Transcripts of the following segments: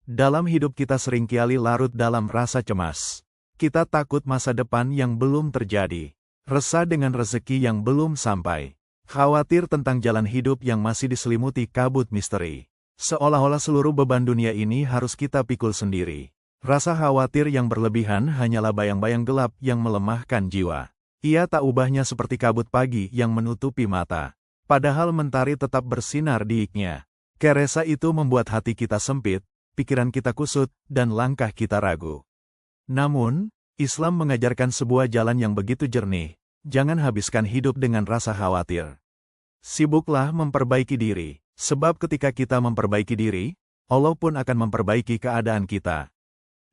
Dalam hidup kita seringkali larut dalam rasa cemas. Kita takut masa depan yang belum terjadi. Resah dengan rezeki yang belum sampai. Khawatir tentang jalan hidup yang masih diselimuti kabut misteri. Seolah-olah seluruh beban dunia ini harus kita pikul sendiri. Rasa khawatir yang berlebihan hanyalah bayang-bayang gelap yang melemahkan jiwa. Ia tak ubahnya seperti kabut pagi yang menutupi mata. Padahal mentari tetap bersinar di iknya. Keresa itu membuat hati kita sempit, pikiran kita kusut, dan langkah kita ragu. Namun, Islam mengajarkan sebuah jalan yang begitu jernih. Jangan habiskan hidup dengan rasa khawatir. Sibuklah memperbaiki diri, sebab ketika kita memperbaiki diri, Allah pun akan memperbaiki keadaan kita.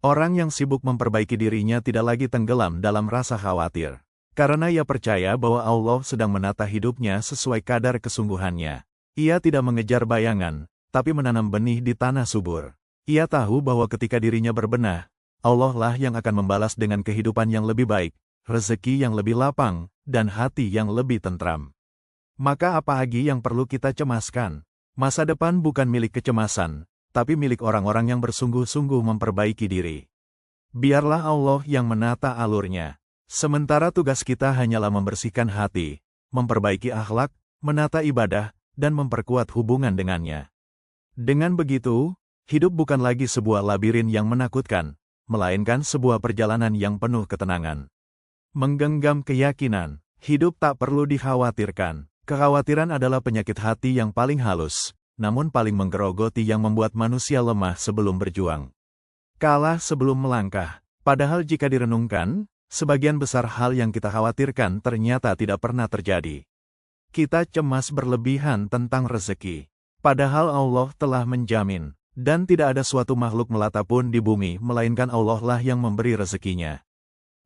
Orang yang sibuk memperbaiki dirinya tidak lagi tenggelam dalam rasa khawatir. Karena ia percaya bahwa Allah sedang menata hidupnya sesuai kadar kesungguhannya. Ia tidak mengejar bayangan, tapi menanam benih di tanah subur. Ia tahu bahwa ketika dirinya berbenah, Allah lah yang akan membalas dengan kehidupan yang lebih baik, rezeki yang lebih lapang, dan hati yang lebih tentram. Maka apa lagi yang perlu kita cemaskan? Masa depan bukan milik kecemasan, tapi milik orang-orang yang bersungguh-sungguh memperbaiki diri. Biarlah Allah yang menata alurnya. Sementara tugas kita hanyalah membersihkan hati, memperbaiki akhlak, menata ibadah, dan memperkuat hubungan dengannya. Dengan begitu, hidup bukan lagi sebuah labirin yang menakutkan, melainkan sebuah perjalanan yang penuh ketenangan. Menggenggam keyakinan, hidup tak perlu dikhawatirkan. Kekhawatiran adalah penyakit hati yang paling halus, namun paling menggerogoti yang membuat manusia lemah sebelum berjuang. Kalah sebelum melangkah, padahal jika direnungkan, sebagian besar hal yang kita khawatirkan ternyata tidak pernah terjadi. Kita cemas berlebihan tentang rezeki, padahal Allah telah menjamin, dan tidak ada suatu makhluk melata pun di bumi melainkan Allah lah yang memberi rezekinya.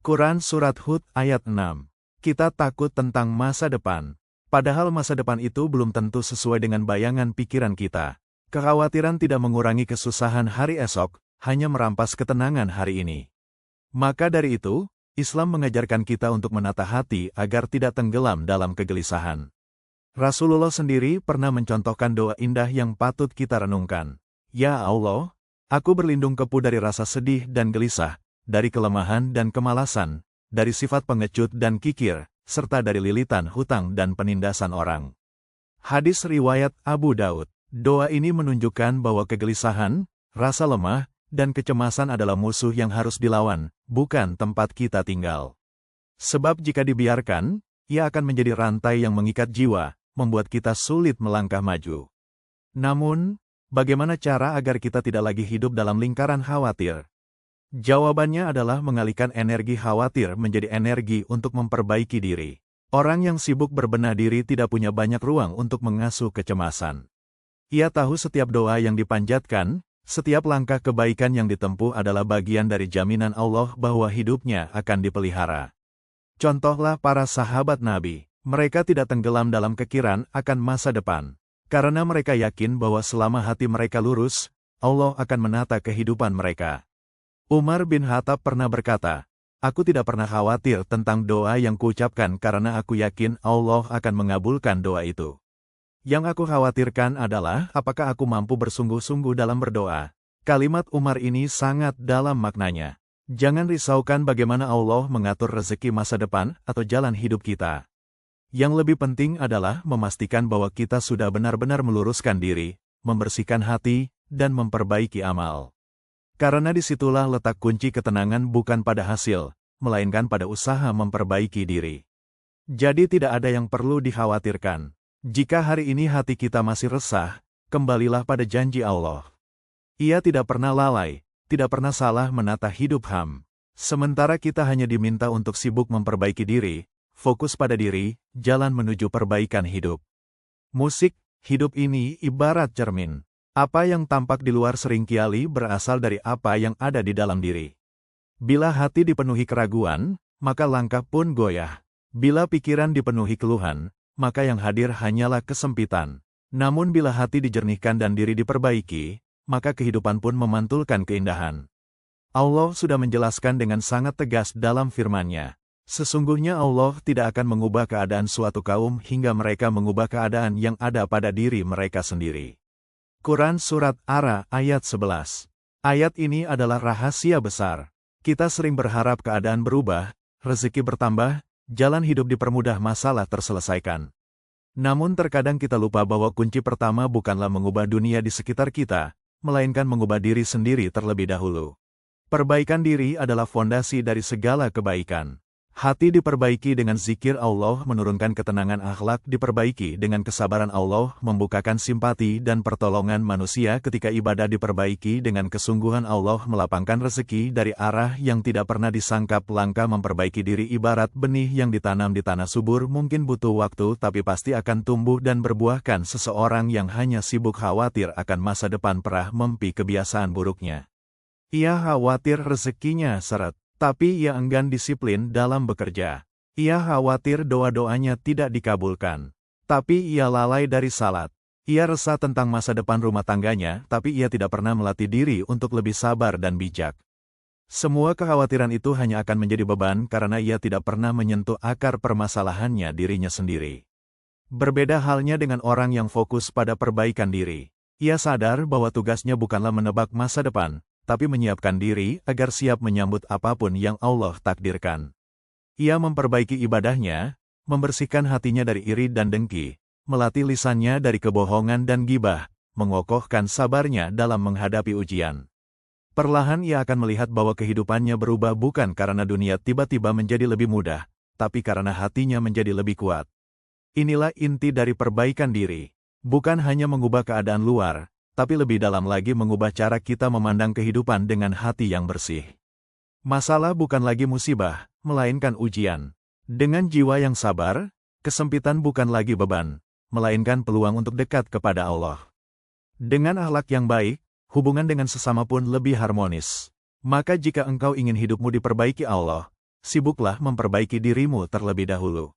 Quran Surat Hud ayat 6. Kita takut tentang masa depan, padahal masa depan itu belum tentu sesuai dengan bayangan pikiran kita. Kekhawatiran tidak mengurangi kesusahan hari esok, hanya merampas ketenangan hari ini. Maka dari itu, Islam mengajarkan kita untuk menata hati agar tidak tenggelam dalam kegelisahan. Rasulullah sendiri pernah mencontohkan doa indah yang patut kita renungkan. Ya Allah, aku berlindung kepu dari rasa sedih dan gelisah, dari kelemahan dan kemalasan, dari sifat pengecut dan kikir, serta dari lilitan hutang dan penindasan orang. Hadis riwayat Abu Daud. Doa ini menunjukkan bahwa kegelisahan, rasa lemah, dan kecemasan adalah musuh yang harus dilawan, bukan tempat kita tinggal. Sebab jika dibiarkan, ia akan menjadi rantai yang mengikat jiwa, membuat kita sulit melangkah maju. Namun, bagaimana cara agar kita tidak lagi hidup dalam lingkaran khawatir? Jawabannya adalah mengalihkan energi khawatir menjadi energi untuk memperbaiki diri. Orang yang sibuk berbenah diri tidak punya banyak ruang untuk mengasuh kecemasan. Ia tahu setiap doa yang dipanjatkan, setiap langkah kebaikan yang ditempuh adalah bagian dari jaminan Allah bahwa hidupnya akan dipelihara. Contohlah para sahabat Nabi, mereka tidak tenggelam dalam kekiran akan masa depan. Karena mereka yakin bahwa selama hati mereka lurus, Allah akan menata kehidupan mereka. Umar bin Khattab pernah berkata, "Aku tidak pernah khawatir tentang doa yang kuucapkan karena aku yakin Allah akan mengabulkan doa itu. Yang aku khawatirkan adalah apakah aku mampu bersungguh-sungguh dalam berdoa." Kalimat Umar ini sangat dalam maknanya. Jangan risaukan bagaimana Allah mengatur rezeki masa depan atau jalan hidup kita. Yang lebih penting adalah memastikan bahwa kita sudah benar-benar meluruskan diri, membersihkan hati, dan memperbaiki amal. Karena disitulah letak kunci ketenangan bukan pada hasil, melainkan pada usaha memperbaiki diri. Jadi tidak ada yang perlu dikhawatirkan. Jika hari ini hati kita masih resah, kembalilah pada janji Allah. Ia tidak pernah lalai, tidak pernah salah menata hidup ham. Sementara kita hanya diminta untuk sibuk memperbaiki diri, fokus pada diri, jalan menuju perbaikan hidup. Musik, hidup ini ibarat cermin. Apa yang tampak di luar seringkali berasal dari apa yang ada di dalam diri. Bila hati dipenuhi keraguan, maka langkah pun goyah. Bila pikiran dipenuhi keluhan, maka yang hadir hanyalah kesempitan. Namun bila hati dijernihkan dan diri diperbaiki, maka kehidupan pun memantulkan keindahan. Allah sudah menjelaskan dengan sangat tegas dalam firman-Nya. Sesungguhnya Allah tidak akan mengubah keadaan suatu kaum hingga mereka mengubah keadaan yang ada pada diri mereka sendiri. Quran Surat Ar-Ra'd ayat 11. Ayat ini adalah rahasia besar. Kita sering berharap keadaan berubah, rezeki bertambah, jalan hidup dipermudah, masalah terselesaikan. Namun terkadang kita lupa bahwa kunci pertama bukanlah mengubah dunia di sekitar kita, melainkan mengubah diri sendiri terlebih dahulu. Perbaikan diri adalah fondasi dari segala kebaikan. Hati diperbaiki dengan zikir Allah, menurunkan ketenangan, akhlak diperbaiki dengan kesabaran Allah, membukakan simpati dan pertolongan manusia ketika ibadah diperbaiki dengan kesungguhan Allah, melapangkan rezeki dari arah yang tidak pernah disangka. Langkah memperbaiki diri ibarat benih yang ditanam di tanah subur, mungkin butuh waktu tapi pasti akan tumbuh dan berbuahkan. Seseorang yang hanya sibuk khawatir akan masa depan pernah memiliki kebiasaan buruknya. Ia khawatir rezekinya seret, tapi ia enggan disiplin dalam bekerja. Ia khawatir doa-doanya tidak dikabulkan, tapi ia lalai dari salat. Ia resah tentang masa depan rumah tangganya, tapi ia tidak pernah melatih diri untuk lebih sabar dan bijak. Semua kekhawatiran itu hanya akan menjadi beban karena ia tidak pernah menyentuh akar permasalahannya, dirinya sendiri. Berbeda halnya dengan orang yang fokus pada perbaikan diri. Ia sadar bahwa tugasnya bukanlah menebak masa depan, tapi menyiapkan diri agar siap menyambut apapun yang Allah takdirkan. Ia memperbaiki ibadahnya, membersihkan hatinya dari iri dan dengki, melatih lisannya dari kebohongan dan gibah, mengokohkan sabarnya dalam menghadapi ujian. Perlahan ia akan melihat bahwa kehidupannya berubah bukan karena dunia tiba-tiba menjadi lebih mudah, tapi karena hatinya menjadi lebih kuat. Inilah inti dari perbaikan diri, bukan hanya mengubah keadaan luar, tapi lebih dalam lagi mengubah cara kita memandang kehidupan dengan hati yang bersih. Masalah bukan lagi musibah, melainkan ujian. Dengan jiwa yang sabar, kesempitan bukan lagi beban, melainkan peluang untuk dekat kepada Allah. Dengan akhlak yang baik, hubungan dengan sesama pun lebih harmonis. Maka jika engkau ingin hidupmu diperbaiki Allah, sibuklah memperbaiki dirimu terlebih dahulu.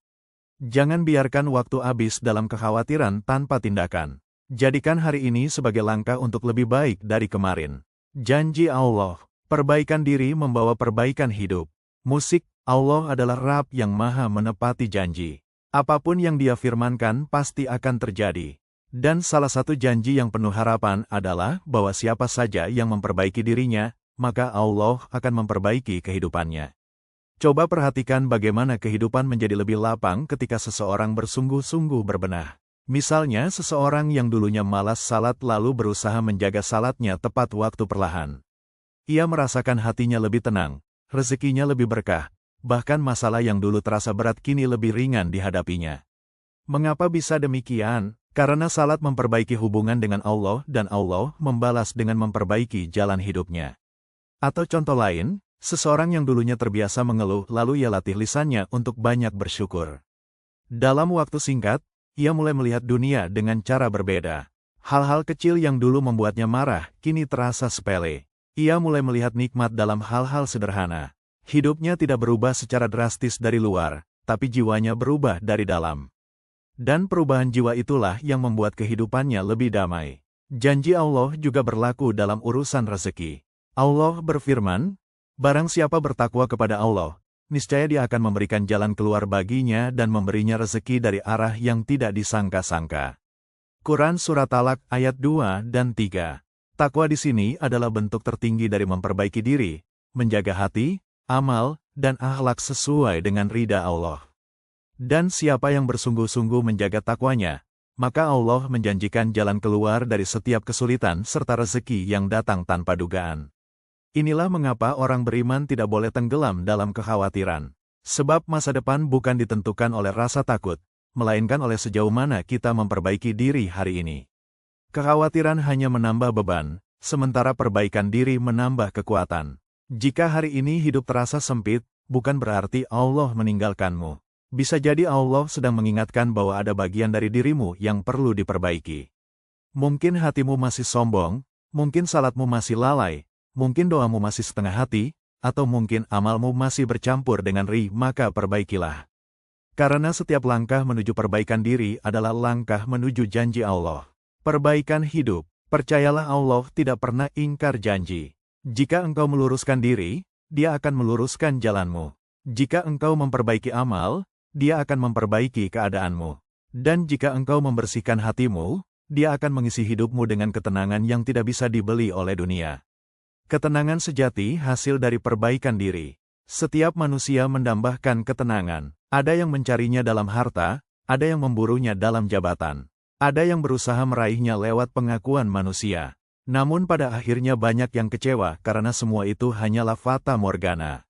Jangan biarkan waktu habis dalam kekhawatiran tanpa tindakan. Jadikan hari ini sebagai langkah untuk lebih baik dari kemarin. Janji Allah, perbaikan diri membawa perbaikan hidup. Musik, Allah adalah Rabb yang maha menepati janji. Apapun yang Dia firmankan pasti akan terjadi. Dan salah satu janji yang penuh harapan adalah bahwa siapa saja yang memperbaiki dirinya, maka Allah akan memperbaiki kehidupannya. Coba perhatikan bagaimana kehidupan menjadi lebih lapang ketika seseorang bersungguh-sungguh berbenah. Misalnya seseorang yang dulunya malas salat lalu berusaha menjaga salatnya tepat waktu perlahan. Ia merasakan hatinya lebih tenang, rezekinya lebih berkah, bahkan masalah yang dulu terasa berat kini lebih ringan dihadapinya. Mengapa bisa demikian? Karena salat memperbaiki hubungan dengan Allah dan Allah membalas dengan memperbaiki jalan hidupnya. Atau contoh lain, seseorang yang dulunya terbiasa mengeluh lalu ia latih lisannya untuk banyak bersyukur. Dalam waktu singkat, ia mulai melihat dunia dengan cara berbeda. Hal-hal kecil yang dulu membuatnya marah, kini terasa sepele. Ia mulai melihat nikmat dalam hal-hal sederhana. Hidupnya tidak berubah secara drastis dari luar, tapi jiwanya berubah dari dalam. Dan perubahan jiwa itulah yang membuat kehidupannya lebih damai. Janji Allah juga berlaku dalam urusan rezeki. Allah berfirman, "Barang siapa bertakwa kepada Allah, niscaya Dia akan memberikan jalan keluar baginya dan memberinya rezeki dari arah yang tidak disangka-sangka." Quran Surat Talaq ayat 2 dan 3. Takwa di sini adalah bentuk tertinggi dari memperbaiki diri, menjaga hati, amal, dan akhlak sesuai dengan ridha Allah. Dan siapa yang bersungguh-sungguh menjaga takwanya, maka Allah menjanjikan jalan keluar dari setiap kesulitan serta rezeki yang datang tanpa dugaan. Inilah mengapa orang beriman tidak boleh tenggelam dalam kekhawatiran. Sebab masa depan bukan ditentukan oleh rasa takut, melainkan oleh sejauh mana kita memperbaiki diri hari ini. Kekhawatiran hanya menambah beban, sementara perbaikan diri menambah kekuatan. Jika hari ini hidup terasa sempit, bukan berarti Allah meninggalkanmu. Bisa jadi Allah sedang mengingatkan bahwa ada bagian dari dirimu yang perlu diperbaiki. Mungkin hatimu masih sombong, mungkin salatmu masih lalai, mungkin doamu masih setengah hati, atau mungkin amalmu masih bercampur dengan ri, maka perbaikilah. Karena setiap langkah menuju perbaikan diri adalah langkah menuju janji Allah. Perbaikan hidup, percayalah Allah tidak pernah ingkar janji. Jika engkau meluruskan diri, Dia akan meluruskan jalanmu. Jika engkau memperbaiki amal, Dia akan memperbaiki keadaanmu. Dan jika engkau membersihkan hatimu, Dia akan mengisi hidupmu dengan ketenangan yang tidak bisa dibeli oleh dunia. Ketenangan sejati hasil dari perbaikan diri. Setiap manusia mendambakan ketenangan. Ada yang mencarinya dalam harta, ada yang memburunya dalam jabatan. Ada yang berusaha meraihnya lewat pengakuan manusia. Namun pada akhirnya banyak yang kecewa karena semua itu hanyalah fata morgana.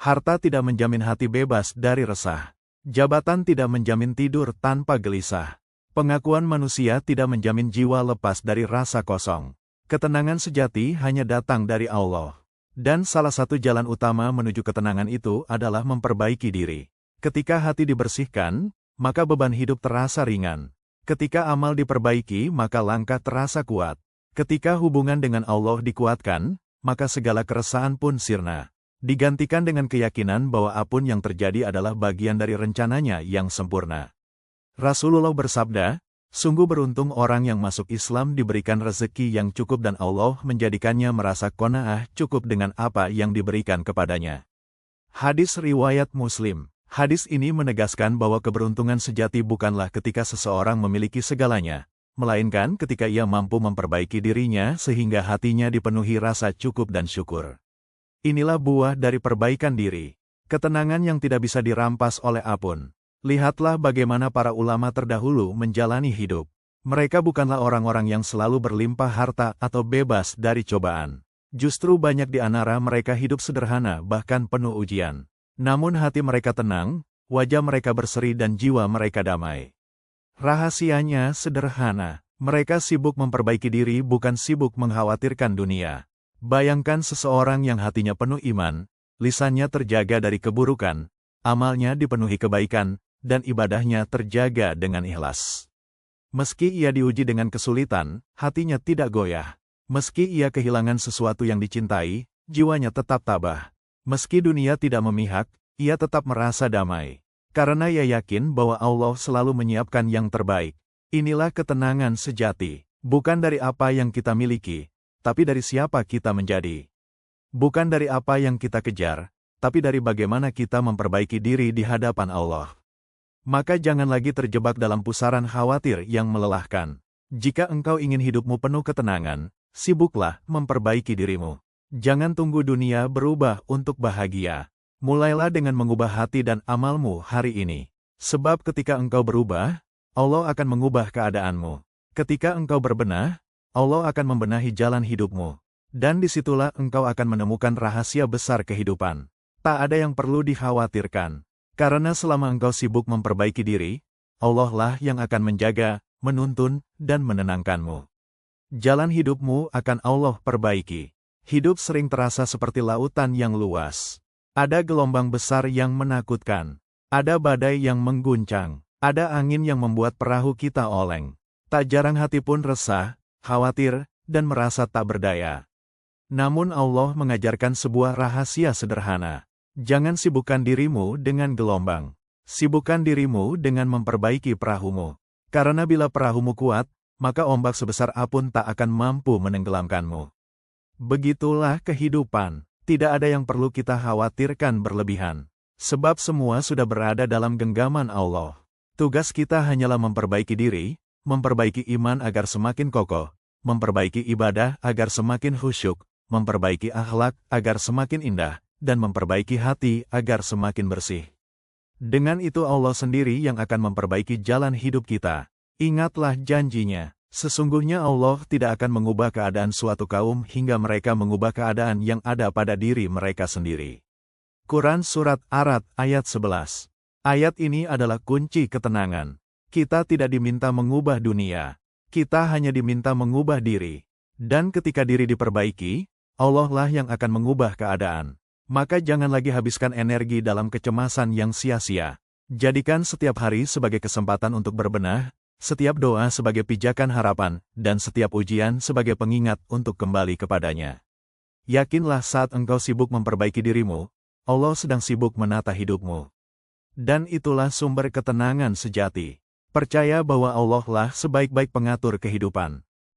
Harta tidak menjamin hati bebas dari resah. Jabatan tidak menjamin tidur tanpa gelisah. Pengakuan manusia tidak menjamin jiwa lepas dari rasa kosong. Ketenangan sejati hanya datang dari Allah. Dan salah satu jalan utama menuju ketenangan itu adalah memperbaiki diri. Ketika hati dibersihkan, maka beban hidup terasa ringan. Ketika amal diperbaiki, maka langkah terasa kuat. Ketika hubungan dengan Allah dikuatkan, maka segala keresahan pun sirna. Digantikan dengan keyakinan bahwa apapun yang terjadi adalah bagian dari rencananya yang sempurna. Rasulullah bersabda, "Sungguh beruntung orang yang masuk Islam diberikan rezeki yang cukup dan Allah menjadikannya merasa qanaah cukup dengan apa yang diberikan kepadanya." Hadis riwayat Muslim. Hadis ini menegaskan bahwa keberuntungan sejati bukanlah ketika seseorang memiliki segalanya, melainkan ketika ia mampu memperbaiki dirinya sehingga hatinya dipenuhi rasa cukup dan syukur. Inilah buah dari perbaikan diri. Ketenangan yang tidak bisa dirampas oleh apapun. Lihatlah bagaimana para ulama terdahulu menjalani hidup. Mereka bukanlah orang-orang yang selalu berlimpah harta atau bebas dari cobaan. Justru banyak di antara mereka hidup sederhana bahkan penuh ujian. Namun hati mereka tenang, wajah mereka berseri dan jiwa mereka damai. Rahasianya sederhana. Mereka sibuk memperbaiki diri bukan sibuk mengkhawatirkan dunia. Bayangkan seseorang yang hatinya penuh iman, lisannya terjaga dari keburukan, amalnya dipenuhi kebaikan, dan ibadahnya terjaga dengan ikhlas. Meski ia diuji dengan kesulitan, hatinya tidak goyah. Meski ia kehilangan sesuatu yang dicintai, jiwanya tetap tabah. Meski dunia tidak memihak, ia tetap merasa damai. Karena ia yakin bahwa Allah selalu menyiapkan yang terbaik. Inilah ketenangan sejati. Bukan dari apa yang kita miliki, tapi dari siapa kita menjadi. Bukan dari apa yang kita kejar, tapi dari bagaimana kita memperbaiki diri di hadapan Allah. Maka jangan lagi terjebak dalam pusaran khawatir yang melelahkan. Jika engkau ingin hidupmu penuh ketenangan, sibuklah memperbaiki dirimu. Jangan tunggu dunia berubah untuk bahagia. Mulailah dengan mengubah hati dan amalmu hari ini. Sebab ketika engkau berubah, Allah akan mengubah keadaanmu. Ketika engkau berbenah, Allah akan membenahi jalan hidupmu. Dan disitulah engkau akan menemukan rahasia besar kehidupan. Tak ada yang perlu dikhawatirkan. Karena selama engkau sibuk memperbaiki diri, Allah lah yang akan menjaga, menuntun, dan menenangkanmu. Jalan hidupmu akan Allah perbaiki. Hidup sering terasa seperti lautan yang luas. Ada gelombang besar yang menakutkan. Ada badai yang mengguncang. Ada angin yang membuat perahu kita oleng. Tak jarang hati pun resah, khawatir, dan merasa tak berdaya. Namun Allah mengajarkan sebuah rahasia sederhana. Jangan sibukkan dirimu dengan gelombang. Sibukkan dirimu dengan memperbaiki perahumu. Karena bila perahumu kuat, maka ombak sebesar apapun tak akan mampu menenggelamkanmu. Begitulah kehidupan. Tidak ada yang perlu kita khawatirkan berlebihan. Sebab semua sudah berada dalam genggaman Allah. Tugas kita hanyalah memperbaiki diri, memperbaiki iman agar semakin kokoh, memperbaiki ibadah agar semakin khusyuk, memperbaiki akhlak agar semakin indah, dan memperbaiki hati agar semakin bersih. Dengan itu Allah sendiri yang akan memperbaiki jalan hidup kita. Ingatlah janjinya. Sesungguhnya Allah tidak akan mengubah keadaan suatu kaum hingga mereka mengubah keadaan yang ada pada diri mereka sendiri. Quran Surat Ar-Ra'd ayat 11. Ayat ini adalah kunci ketenangan. Kita tidak diminta mengubah dunia. Kita hanya diminta mengubah diri. Dan ketika diri diperbaiki, Allah lah yang akan mengubah keadaan. Maka jangan lagi habiskan energi dalam kecemasan yang sia-sia. Jadikan setiap hari sebagai kesempatan untuk berbenah, setiap doa sebagai pijakan harapan, dan setiap ujian sebagai pengingat untuk kembali kepadanya. Yakinlah saat engkau sibuk memperbaiki dirimu, Allah sedang sibuk menata hidupmu. Dan itulah sumber ketenangan sejati. Percaya bahwa Allah lah sebaik-baik pengatur kehidupan.